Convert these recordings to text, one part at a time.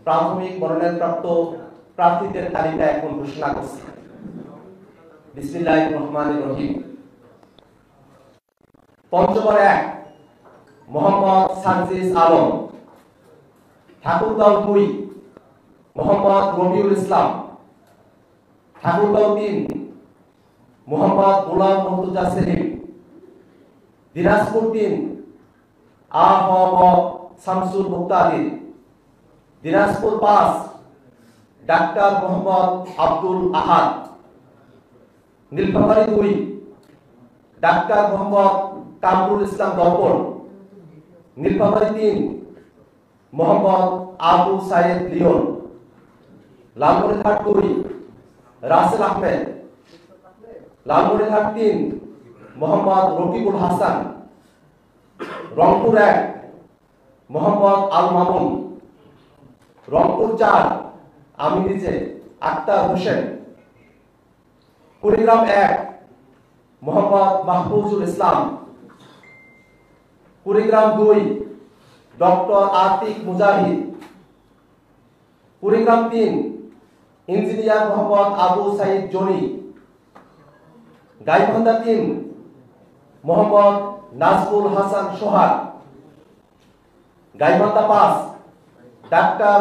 প্রাথমিক মনোনয়নপ্রাপ্ত প্রার্থীদের তালিকা এখন ঘোষণা করছি। বিসমিল্লাহির রহমানির রহিম। পঞ্চগড় 1 মোহাম্মদ সার্জিস আলম। ঠাকুরগাঁও 2 মোহাম্মদ রবিউল ইসলাম। ঠাকুরগাঁও 3 মোহাম্মদ গোলাম মুর্তজা সেলিম। দিনাজপুর 3 আ.হ.ম শামসুল মুক্তাদির। দিনাজপুর 5 ডাক্তার মোহাম্মদ আব্দুল আহাদ। নীলফামারী 2 ডাক্তার মোহাম্মদ কামরুল ইসলাম দর্পণ। নীলফামারী 3 মোহাম্মদ আবু সাইদ লিওন। লালমনিরহাট 2 রাসেল আহমেদ। লালমনিরহাট 3 মোহাম্মদ রকিবুল হাসান। রংপুর 1 মোহাম্মদ আল মামুন। রংপুর 4 আমি নিজে আক্তার হোসেন। কুড়িগ্রাম 1 মোহাম্মদ মাহফুজুল ইসলাম। কুড়িগ্রাম 2 ডক্টর আতিক মুজাহিদ। কুড়িগ্রাম 3 ইঞ্জিনিয়ার মোহাম্মদ আবু সাইদ জনি। গাইবান্ধা 3 মোহাম্মদ নাজমুল হাসান সোহাগ। গাইবান্ধা 5 ডাক্তার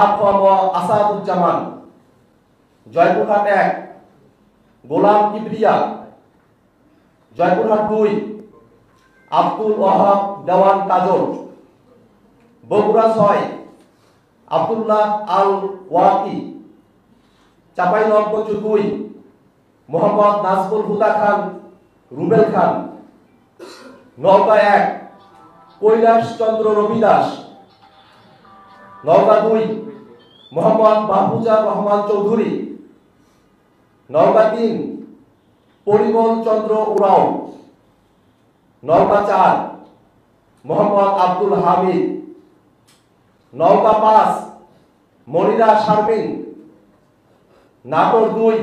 আ.খ.ম আসাদুজ্জামান। জয়পুরহাট 1 গোলাম কিবরিয়া। জয়পুরহাট 2 আব্দুল ওয়াহাব দেওয়ান কাজল। বগুড়া 6 আব্দুল্লাহ আল ওয়াকি। চাঁপাইনবাবগঞ্জ 2 মোহাম্মদ নাজমুল হুদা খান রুবেল খান। নওগাঁ 1 কৈলাস চন্দ্র রবিদাস। নওগাঁ 2 মোহাম্মদ মাহফুজা রহমান চৌধুরী। নওগাঁ 3 পরিমল চন্দ্র উরাও। নওগাঁ 4 মোহাম্মদ আব্দুল হামিদ। নওগাঁ 5 মনিরা শারমিন। নাটোর 2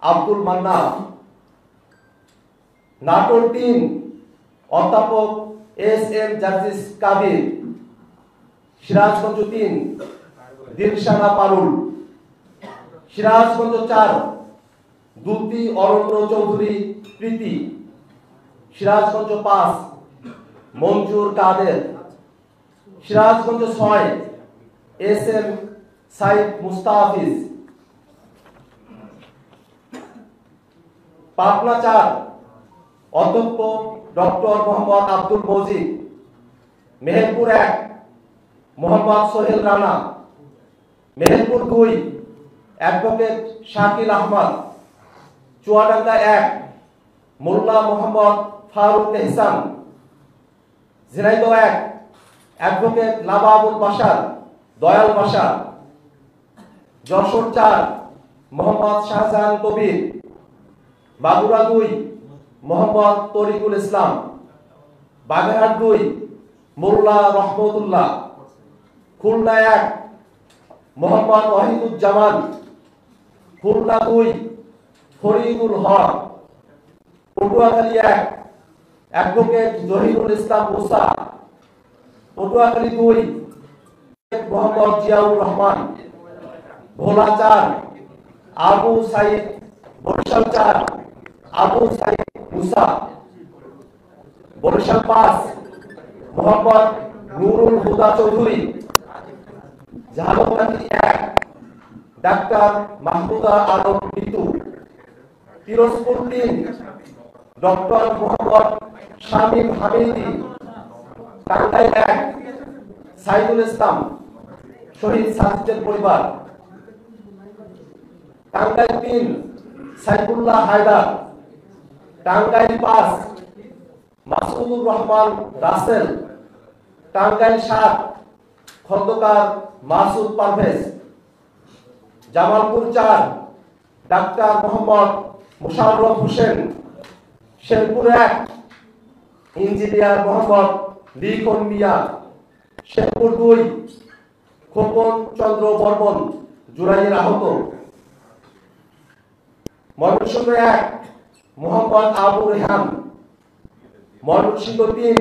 আব্দুল মান্নান। নাটোর 3 অধ্যাপক এস.এম. জার্জিস কাদির। সিরাজগঞ্জ 3 দিলশানা পারুল। সিরাজগঞ্জ 4 দুতি অরণ্য চৌধুরী প্রীতি। সিরাজগঞ্জ 5 মঞ্জুর কাদের। সিরাজগঞ্জ 6 এস.এম. সাইদ মুস্তাফিজ। পাবনা 4 অধ্যক্ষ ডক্টর মোহাম্মদ আব্দুল মজিদ। মেহেরপুর 1 মোহাম্মদ সোহেল রানা। মেহেরপুর 2 অ্যাডভোকেট শাকিল আহমদ। চুয়াডাঙ্গা 1 মোল্লা মোহাম্মদ ফারুক এহসান। ঝিনাইদহ 1 অ্যাডভোকেট লাবাবুল বাশার দয়াল বাশার। যশোর 4 মোহাম্মদ শাহজাহান কবির। বাগুড়া 2 মোহাম্মদ তরিকুল ইসলাম। বাগেরহাট 2 মোল্লা রহমতুল্লাহ। খুলনা 1 মোহাম্মদ ওয়াহিদুজ্জামান। খুলনা 2 ফরিদুল হক। পটুয়াখালী 1 অ্যাডভোকেট জহিরুল ইসলাম মুসা। পটুয়াখালী 2 মোহাম্মদ জিয়াউর রহমান। ভোলা 4 আবু সাইদ। বরিশাল 4 আবু সাইদ মুসা। বরিশাল 5 মোহাম্মদ নুরুল হুদা চৌধুরী। ঝালকাঠি 1 ডাক্তার মাহমুদা আলম মিতু। পিরোজপুর 3 ডক্টর মোহাম্মদ শামীম হামিদি। টাঙ্গাইল 1 সাইদুল ইসলাম শহীদ সাজিদের পরিবার। টাঙ্গাইল 3 সাইফুল্লাহ হায়দার। টাঙ্গাইল 5 মাসুদুর রহমান রাসেল। টাঙ্গাইল 7 খন্দকার মাসুদ পারভেজ। জামালপুর 4 ডাক্তার মোহাম্মদ মুশাররফ হোসেন। শেরপুর 1 ইঞ্জিনিয়ার মোহাম্মদ লিখন মিয়া। শেরপুর 2 খোকন চন্দ্র বর্মন জুরাইয়ের আহত। ময়মনসিংহ 1 মোহাম্মদ আবু রেহান। ময়মনসিংহ 3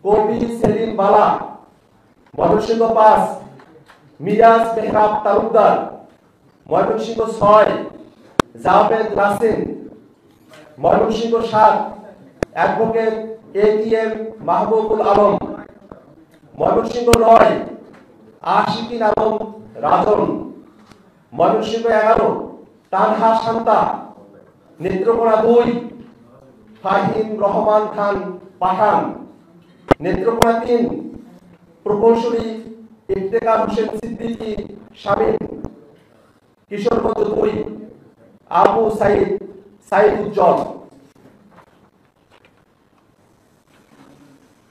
কবি সেলিম বালা। ময়মনসিংহ 5 মিরাজ মেহরাব তালুকদার, ময়মনসিংহ ৬ জাভেদ নাসিম, ময়মনসিংহ ৭ অ্যাডভোকেট ATM মাহবুবুল আলম, ময়মনসিংহ ৯ আশিকিন আলম রাজন, ময়মনসিংহ ১১ তানহা শান্তা, নেত্রকোনা ২ ফাহিম রহমান খান পাঠান, নেত্রকোনা ৩ প্রকৌশলী ইফতেখার হোসেন সিদ্দিকী শামীম, কিশোরগঞ্জ ২ আবু সাইদ উজ্জ্বল,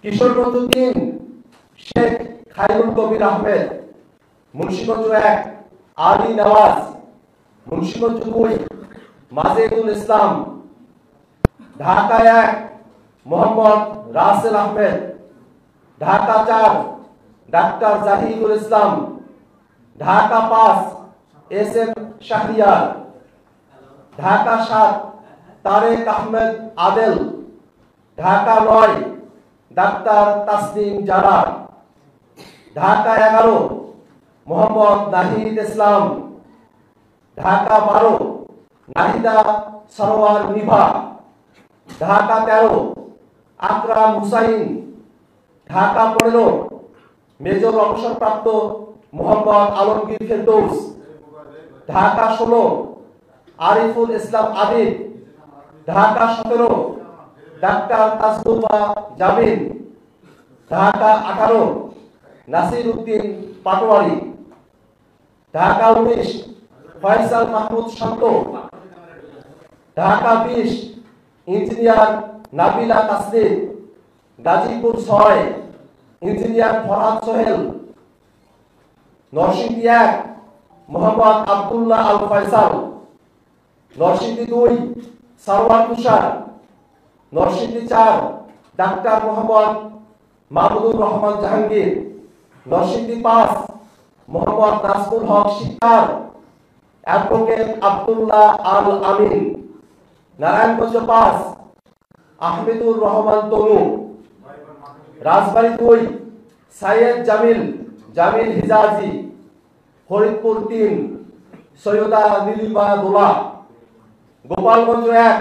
কিশোরগঞ্জ ৩ শেখ খায়রুল কবির আহমেদ, মুন্সিগঞ্জ ১ আলী নওয়াজ, মুন্সিগঞ্জ ২ মাজেদুল ইসলাম, ঢাকা ১ মোহাম্মদ রাসেল আহমেদ, ঢাকা ৪ ডাক্তার জাহিদুল ইসলাম, ঢাকা ৫ SM শাহরিয়ার, ঢাকা ৭ তারেক আহমেদ আদেল, ঢাকা ৯ ডাক্তার তাসনিম জারা, ঢাকা ১১ মোহাম্মদ নাহিদ ইসলাম, ঢাকা ১২ নাহিদা সরোয়ার নিভা, ঢাকা ১৩ আকরাম হুসাইন, ঢাকা ১৫ মেজর অবসরপ্রাপ্ত মোহাম্মদ আলমগীর ফেরদৌস, ঢাকা ১৬ আরিফুল ইসলাম আবিদ, ঢাকা ১৭ ডাক্তার তাজলুফা জামিন, ঢাকা ১৮ নাসির উদ্দিন পাটোয়ারি, ঢাকা ১৯ ফয়সাল মাহমুদ শান্ত, ঢাকা ২০ ইঞ্জিনিয়ার নাবিলা তাসনিম, গাজীপুর ৬ ইঞ্জিনিয়ার ফরহাদ সোহেল, নরসিংদী ১ মোহাম্মদ আব্দুল্লাহ আল ফয়সাল, নরসিংদী ২ সারওয়ার তুষার, নরসিংদী ৪ ডাক্তার মোহাম্মদ মাহমুদুর রহমান জাহাঙ্গীর, নরসিংদী ৫ মোহাম্মদ নাজমুল হক শিকদার, অ্যাডভোকেট আব্দুল্লাহ আল আমিন, নারায়ণগঞ্জ ৫ আহমেদুর রহমান তনু, রাজবাড়ী ২ সাইয়েদ জামিল হিজাজি, ফরিদপুর ৩ সৈয়দা নীলিমা দোলা, গোপালগঞ্জ ১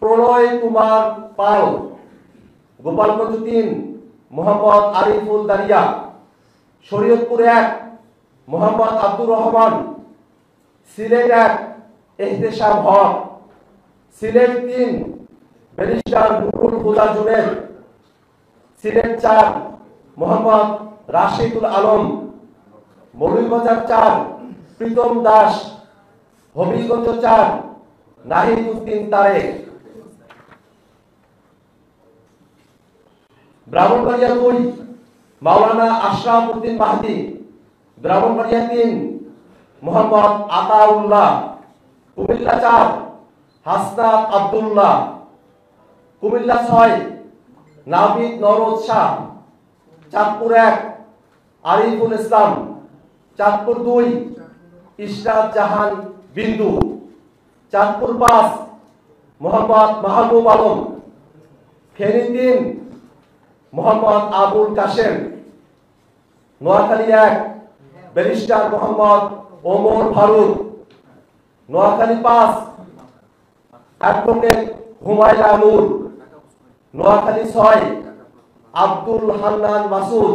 প্রণয় কুমার পাল, গোপালগঞ্জ ৩ মোহাম্মদ আরিফুল দারিয়া, শরীয়তপুর ১ মোহাম্মদ আব্দুর রহমান, সিলেট ১ এহতেশাম হক, সিলেট ৩ ব্যারিস্টার নুরুল হুদা জুনেদ, সিলেট ৪ মোহাম্মদ রাশিদুল আলম, মৌলভীবাজার ৪ প্রীতম দাস, হবিগঞ্জ ৪ নাহিদ উদ্দিন তারেক, ব্রাহ্মণবাড়িয়া ২ মাওলানা আশরাফ উদ্দিন মাহদি, ব্রাহ্মণবাড়িয়া ৩ মোহাম্মদ আতাউল্লাহ, কুমিল্লা ৪ হাসনাত আব্দুল্লাহ, কুমিল্লা ৬ নাবিদ নরদ শাহ, চাঁদপুর ১ আরিফুল ইসলাম, চাঁদপুর ২ ইশরাত জাহান বিন্দু, চাঁদপুর ৫ মোহাম্মদ মাহবুব আলম, ফেনী ৩ মোহাম্মদ আবুল কাশেম, নোয়াখালী ১ ব্যারিস্টার মোহাম্মদ ওমর ফারুক, নোয়াখালী ৫ অ্যাডভোকেট হুমায়রা নূর, নোয়াখালী ৬ আব্দুল হান্নান মাসুদ,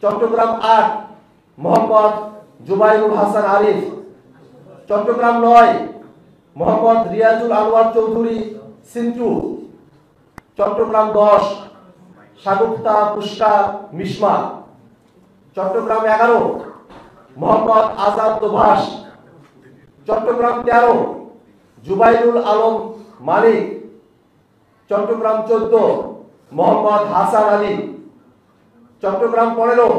চট্টগ্রাম ৮ মোহাম্মদ জুবাইরুল হাসান আরিফ, চট্টগ্রাম ৯ মোহাম্মদ রিয়াজুল আনোয়ার চৌধুরী সিন্টু, চট্টগ্রাম ১০ সাগুপ্তা পুষ্টা মিশমা, চট্টগ্রাম ১১ মোহাম্মদ আজাদ দোভাষ, চট্টগ্রাম ১৩ জুবাইরুল আলম মালিক, চট্টগ্রাম ১৪ মোহাম্মদ হাসান আলী, চট্টগ্রাম ১৫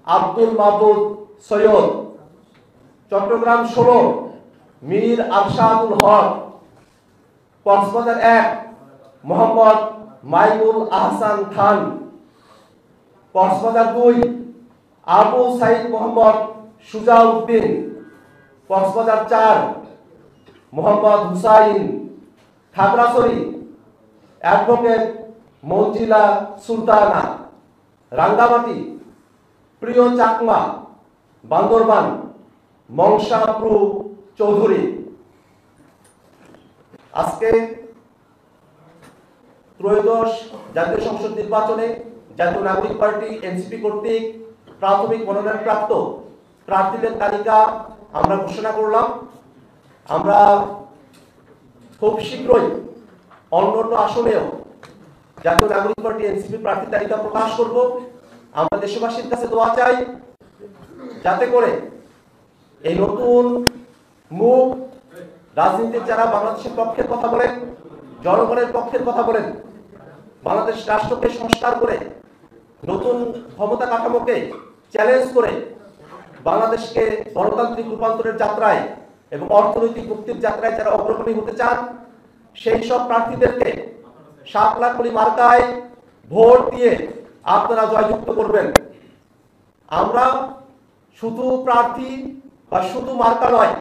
আব্দুল মাহমুদ সৈয়দ, চট্টগ্রাম ১৬ মীর আরশাদুল হক, কক্সবাজার ১ মোহাম্মদ মাইনুল আহসান খান, কক্সবাজার ২ আবু সাইদ মোহাম্মদ সুজাউদ্দিন, কক্সবাজার ৪ মোহাম্মদ হুসাইন, খাগড়াছড়ি অ্যাডভোকেট মঞ্জিলা সুলতানা, রাঙ্গামাটি প্রিয় চাকমা, বান্দরবান মংসাপ্রু চৌধুরী। আজকে ত্রয়োদশ জাতীয় সংসদ নির্বাচনে জাতীয় নাগরিক পার্টি এনসিপি কর্তৃক প্রাথমিক মনোনয়নপ্রাপ্ত প্রার্থীদের তালিকা আমরা ঘোষণা করলাম। আমরা খুব শীঘ্রই অন্যান্য আসনেও জাতীয় নাগরিক পার্টি এনসিপি প্রার্থী তালিকা প্রকাশ করব। আমরা দেশবাসীর কাছে দোয়া চাই যাতে করে এই নতুন মুখ রাজনীতির যারা বাংলাদেশের পক্ষের কথা বলেন, জনগণের পক্ষের কথা বলেন, বাংলাদেশ রাষ্ট্রকে সংস্কার করে নতুন ক্ষমতা কাঠামোকে চ্যালেঞ্জ করে বাংলাদেশকে গণতান্ত্রিক রূপান্তরের যাত্রায় এবং অর্থনৈতিক মুক্তির যাত্রায় যারা অগ্রগামী হতে চান সেই সব প্রার্থীদেরকে 7 লাখ কোটি মার্কায় ভোট দিয়ে আপনারা জয়যুক্ত করবেন। আমরা শুধু প্রার্থী বা শুধু মার্কা নয়,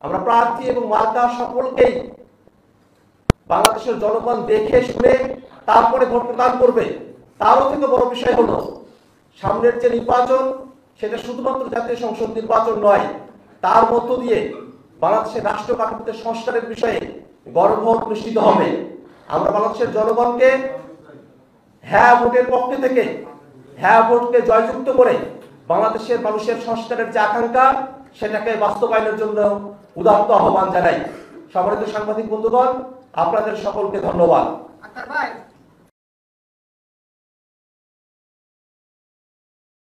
আমরা প্রার্থী এবং মার্কা সকলকেই বাংলাদেশের জনগণ দেখে শুনে তারপরে ভোট প্রদান করবে। তারও থেকে বড় বিষয় হলো সামনের যে নির্বাচন সেটা শুধুমাত্র জাতীয় সংসদ নির্বাচন নয়, তার মধ্য দিয়ে বাংলাদেশের রাষ্ট্র কাঠামোতে সংস্কারের বিষয়ে গণভোট অনুষ্ঠিত হবে। আমরা বাংলাদেশের জনগণকে হ্যাঁ ভোটের পক্ষে থেকে হ্যাঁ ভোটকে জয়যুক্ত করে বাংলাদেশের মানুষের সংস্কারের যে আকাঙ্ক্ষা সেটাকে বাস্তবায়নের জন্য উদাত্ত আহ্বান জানাই। সম্মানিত সাংবাদিক বন্ধুগণ, আপনাদের সকলকে ধন্যবাদ।